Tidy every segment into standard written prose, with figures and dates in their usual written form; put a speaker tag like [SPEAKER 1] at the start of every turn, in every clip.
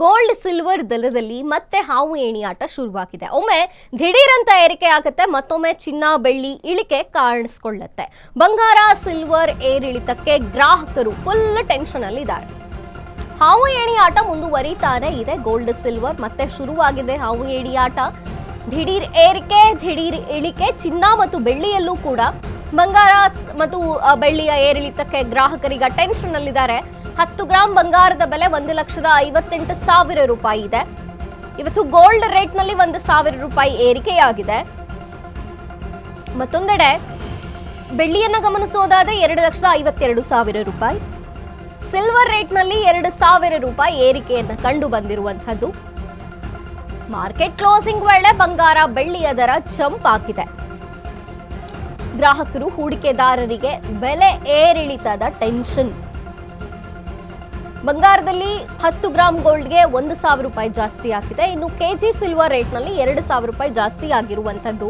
[SPEAKER 1] Gold silver ದರದಲ್ಲಿ ಮತ್ತೆ ಹಾವು ಏಣಿಯಾಟ ಶುರುವಾಗಿದೆ. ಒಮ್ಮೆ ದಿಢೀರಂತ ಏರಿಕೆ ಆಗುತ್ತೆ, ಮತ್ತೊಮ್ಮೆ ಚಿನ್ನ ಬೆಳ್ಳಿ ಇಳಿಕೆ ಕಾಣಿಸ್ಕೊಳ್ಳುತ್ತೆ. ಬಂಗಾರ ಸಿಲ್ವರ್ ಏರಿಳಿತಕ್ಕೆ ಗ್ರಾಹಕರು ಫುಲ್ ಟೆನ್ಷನ್ ಅಲ್ಲಿ ಇದ್ದಾರೆ. ಹಾವು ಏಣಿಯಾಟ ಮುಂದುವರಿತಾನೆ ಇದೆ. ಗೋಲ್ಡ್ ಸಿಲ್ವರ್ ಮತ್ತೆ ಶುರುವಾಗಿದೆ ಹಾವು ಏಣಿಯಾಟ. ದಿಢೀರ್ ಏರಿಕೆ ದಿಢೀರ್ ಇಳಿಕೆ. ಚಿನ್ನ ಮತ್ತು ಬೆಳ್ಳಿಯಲ್ಲೂ ಕೂಡ ಬಂಗಾರ ಮತ್ತು ಬೆಳ್ಳಿಯ ಏರಿಳಿತಕ್ಕೆ ಗ್ರಾಹಕರೀಗ ಟೆನ್ಷನ್ ಅಲ್ಲಿದ್ದಾರೆ. 10 ಗ್ರಾಂ ಬಂಗಾರದ ಬೆಲೆ 1,58,000 ರೂಪಾಯಿ ಇದೆ. ಇವತ್ತು ಗೋಲ್ಡ್ ರೇಟ್ ನಲ್ಲಿ 1,000 ರೂಪಾಯಿ ಏರಿಕೆಯಾಗಿದೆ. ಮತ್ತೊಂದೆಡೆ ಬೆಳ್ಳಿಯನ್ನ ಗಮನಿಸೋದಾದ್ರೆ 2,52,000 ರೂಪಾಯಿ. ಸಿಲ್ವರ್ ರೇಟ್ ನಲ್ಲಿ 2,000 ರೂಪಾಯಿ ಏರಿಕೆಯನ್ನ ಕಂಡು ಬಂದಿರುವಂತದ್ದು. ಮಾರ್ಕೆಟ್ ಕ್ಲೋಸಿಂಗ್ ವೇಳೆ ಬಂಗಾರ ಬೆಳ್ಳಿಯ ದರ ಜಂಪ್ ಆಗಿದೆ. ಗ್ರಾಹಕರು ಹೂಡಿಕೆದಾರರಿಗೆ ಬೆಲೆ ಏರಿಳಿತದ ಟೆನ್ಷನ್. ಬಂಗಾರದಲ್ಲಿ 10 ಗ್ರಾಂ ಗೋಲ್ಡ್ಗೆ 1,000 ರೂಪಾಯಿ ಜಾಸ್ತಿ ಆಗಿದೆ. ಇನ್ನು ಕೆಜಿ ಸಿಲ್ವರ್ ರೇಟ್ ನಲ್ಲಿ 2,000 ರೂಪಾಯಿ ಜಾಸ್ತಿ ಆಗಿರುವಂತದ್ದು.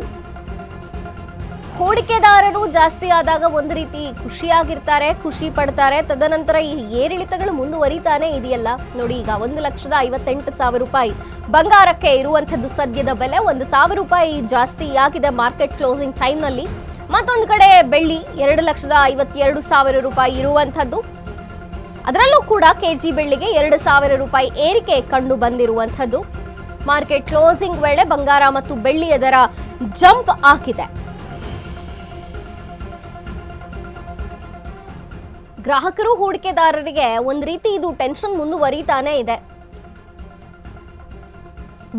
[SPEAKER 1] ಹೂಡಿಕೆದಾರರು ಜಾಸ್ತಿ ಆದಾಗ ಒಂದು ರೀತಿ ಖುಷಿಯಾಗಿರ್ತಾರೆ, ಖುಷಿ ಪಡ್ತಾರೆ. ತದನಂತರ ಈ ಏರಿಳಿತಗಳು ಮುಂದುವರಿತಾನೆ ಇದೆಯಲ್ಲ ನೋಡಿ. ಈಗ 1,58,000 ರೂಪಾಯಿ ಬಂಗಾರಕ್ಕೆ ಇರುವಂತದ್ದು ಸದ್ಯದ ಬೆಲೆ. 1,000 ರೂಪಾಯಿ ಜಾಸ್ತಿ ಆಗಿದೆ ಮಾರ್ಕೆಟ್ ಕ್ಲೋಸಿಂಗ್ ಟೈಮ್ ನಲ್ಲಿ. ಮತ್ತೊಂದು ಕಡೆ ಬೆಳ್ಳಿ 2,52,000 ರೂಪಾಯಿ ಇರುವಂತದ್ದು. ಅದರಲ್ಲೂ ಕೂಡ ಕೆಜಿ ಬೆಳ್ಳಿಗೆ 2,000 ರೂಪಾಯಿ ಏರಿಕೆ ಕಂಡು ಬಂದಿರುವಂತದ್ದು. ಮಾರ್ಕೆಟ್ ಕ್ಲೋಸಿಂಗ್ ವೇಳೆ ಬಂಗಾರ ಮತ್ತು ಬೆಳ್ಳಿಯ ದರ ಜಂಪ್ ಆಗಿದೆ. ಗ್ರಾಹಕರು ಹೂಡಿಕೆದಾರರಿಗೆ ಒಂದು ರೀತಿ ಇದು ಟೆನ್ಷನ್ ಮುಂದುವರಿತಾನೆ ಇದೆ.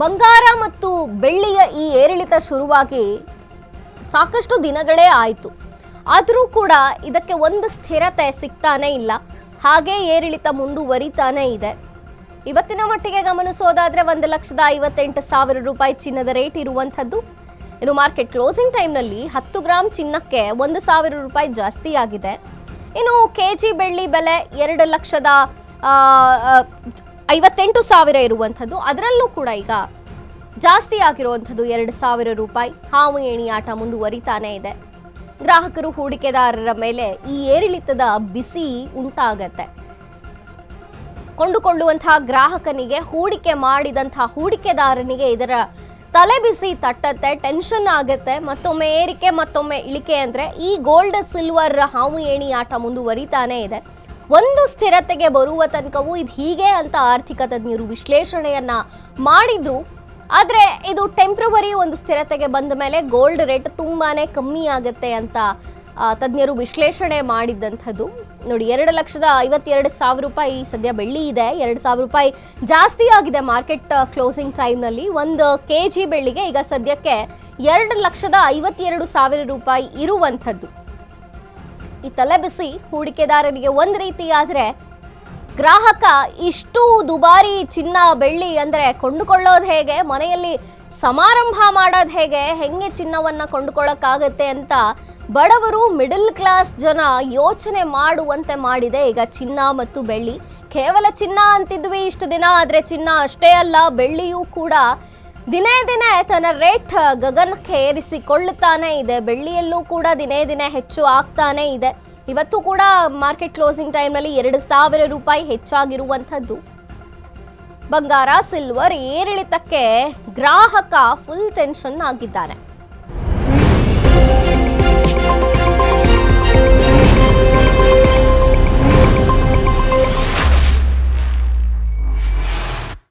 [SPEAKER 1] ಬಂಗಾರ ಮತ್ತು ಬೆಳ್ಳಿಯ ಈ ಏರಿಳಿತ ಶುರುವಾಗಿ ಸಾಕಷ್ಟು ದಿನಗಳೇ ಆಯಿತು. ಆದರೂ ಕೂಡ ಇದಕ್ಕೆ ಒಂದು ಸ್ಥಿರತೆ ಸಿಗ್ತಾನೆ ಇಲ್ಲ. ಹಾಗೆ ಏರಿಳಿತ ಮುಂದುವರಿತಾನೆ ಇದೆ. ಇವತ್ತಿನ ಮಟ್ಟಿಗೆ ಗಮನಿಸೋದಾದ್ರೆ 1,58,000 ರೂಪಾಯಿ ಚಿನ್ನದ ರೇಟ್ ಇರುವಂಥದ್ದು. ಇನ್ನು ಮಾರ್ಕೆಟ್ ಕ್ಲೋಸಿಂಗ್ ಟೈಮ್ನಲ್ಲಿ 10 ಗ್ರಾಂ ಚಿನ್ನಕ್ಕೆ 1,000 ರೂಪಾಯಿ ಜಾಸ್ತಿ ಆಗಿದೆ. ಇನ್ನು ಕೆಜಿ ಬೆಳ್ಳಿ ಬೆಲೆ 2,58,000 ಇರುವಂಥದ್ದು. ಅದರಲ್ಲೂ ಕೂಡ ಈಗ ಜಾಸ್ತಿ ಆಗಿರುವಂಥದ್ದು 2,000 ರೂಪಾಯಿ. ಹಾವು ಏಣಿಯಾಟ ಮುಂದುವರಿತಾನೆ ಇದೆ. ಗ್ರಾಹಕರು ಹೂಡಿಕೆದಾರರ ಮೇಲೆ ಈ ಏರಿಳಿತದ ಬಿಸಿ ಉಂಟಾಗತ್ತೆ. ಕೊಂಡುಕೊಳ್ಳುವಂತಹ ಗ್ರಾಹಕನಿಗೆ, ಹೂಡಿಕೆ ಮಾಡಿದಂತಹ ಹೂಡಿಕೆದಾರನಿಗೆ ಇದರ ತಲೆ ಬಿಸಿ ತಟ್ಟತ್ತೆ, ಟೆನ್ಷನ್ ಆಗತ್ತೆ. ಮತ್ತೊಮ್ಮೆ ಏರಿಕೆ ಮತ್ತೊಮ್ಮೆ ಇಳಿಕೆ ಅಂದ್ರೆ ಈ ಗೋಲ್ಡ್ ಸಿಲ್ವರ್ ಹಾವು ಏಣಿಯಾಟ ಮುಂದುವರಿತಾನೆ ಇದೆ. ಒಂದು ಸ್ಥಿರತೆಗೆ ಬರುವ ತನಕವೂ ಇದು ಹೀಗೆ ಅಂತ ಆರ್ಥಿಕ ತಜ್ಞರು ವಿಶ್ಲೇಷಣೆಯನ್ನ ಮಾಡಿದ್ರು. ಆದರೆ ಇದು ಟೆಂಪ್ರವರಿ ಒಂದು ಸ್ಥಿರತೆಗೆ ಬಂದ ಮೇಲೆ ಗೋಲ್ಡ್ ರೇಟ್ ತುಂಬಾನೇ ಕಮ್ಮಿ ಆಗುತ್ತೆ ಅಂತ ತಜ್ಞರು ವಿಶ್ಲೇಷಣೆ ಮಾಡಿದ್ದಂಥದ್ದು. ನೋಡಿ, 2,52,000 ರೂಪಾಯಿ ಸದ್ಯ ಬೆಳ್ಳಿ ಇದೆ. 2,000 ರೂಪಾಯಿ ಜಾಸ್ತಿ ಆಗಿದೆ ಮಾರ್ಕೆಟ್ ಕ್ಲೋಸಿಂಗ್ ಟೈಮ್ನಲ್ಲಿ. 1 ಕೆಜಿ ಬೆಳ್ಳಿಗೆ ಈಗ ಸದ್ಯಕ್ಕೆ 2,52,000 ರೂಪಾಯಿ ಇರುವಂಥದ್ದು. ಈ ತಲೆ ಬಿಸಿ ಹೂಡಿಕೆದಾರರಿಗೆ ಒಂದು ರೀತಿ ಆದರೆ ಗ್ರಾಹಕ ಇಷ್ಟು ದುಬಾರಿ ಚಿನ್ನ ಬೆಳ್ಳಿ ಅಂದರೆ ಕೊಂಡುಕೊಳ್ಳೋದು ಹೇಗೆ, ಮನೆಯಲ್ಲಿ ಸಮಾರಂಭ ಮಾಡೋದು ಹೆಂಗೆ ಚಿನ್ನವನ್ನು ಕೊಂಡುಕೊಳ್ಳೋಕ್ಕಾಗತ್ತೆ ಅಂತ ಬಡವರು ಮಿಡಲ್ ಕ್ಲಾಸ್ ಜನ ಯೋಚನೆ ಮಾಡುವಂತೆ ಮಾಡಿದೆ ಈಗ ಚಿನ್ನ ಮತ್ತು ಬೆಳ್ಳಿ. ಕೇವಲ ಚಿನ್ನ ಅಂತಿದ್ವಿ ಇಷ್ಟು ದಿನ, ಆದರೆ ಚಿನ್ನ ಅಷ್ಟೇ ಅಲ್ಲ, ಬೆಳ್ಳಿಯೂ ಕೂಡ ದಿನೇ ದಿನೇ ತನ್ನ ರೇಟ್ ಗಗನಕ್ಕೆ ಏರಿಸಿಕೊಳ್ಳುತ್ತಾನೆ ಇದೆ. ಬೆಳ್ಳಿಯಲ್ಲೂ ಕೂಡ ದಿನೇ ದಿನೇ ಹೆಚ್ಚು ಆಗ್ತಾನೆ ಇದೆ. ಇವತ್ತು ಕೂಡ ಮಾರ್ಕೆಟ್ ಕ್ಲೋಸಿಂಗ್ ಟೈಮ್ನಲ್ಲಿ 2,000 ರೂಪಾಯಿ ಹೆಚ್ಚಾಗಿರುವಂಥದ್ದು. ಬಂಗಾರ ಸಿಲ್ವರ್ ಏರಿಳಿತಕ್ಕೆ ಗ್ರಾಹಕ ಫುಲ್ ಟೆನ್ಷನ್ ಆಗಿದ್ದಾನೆ.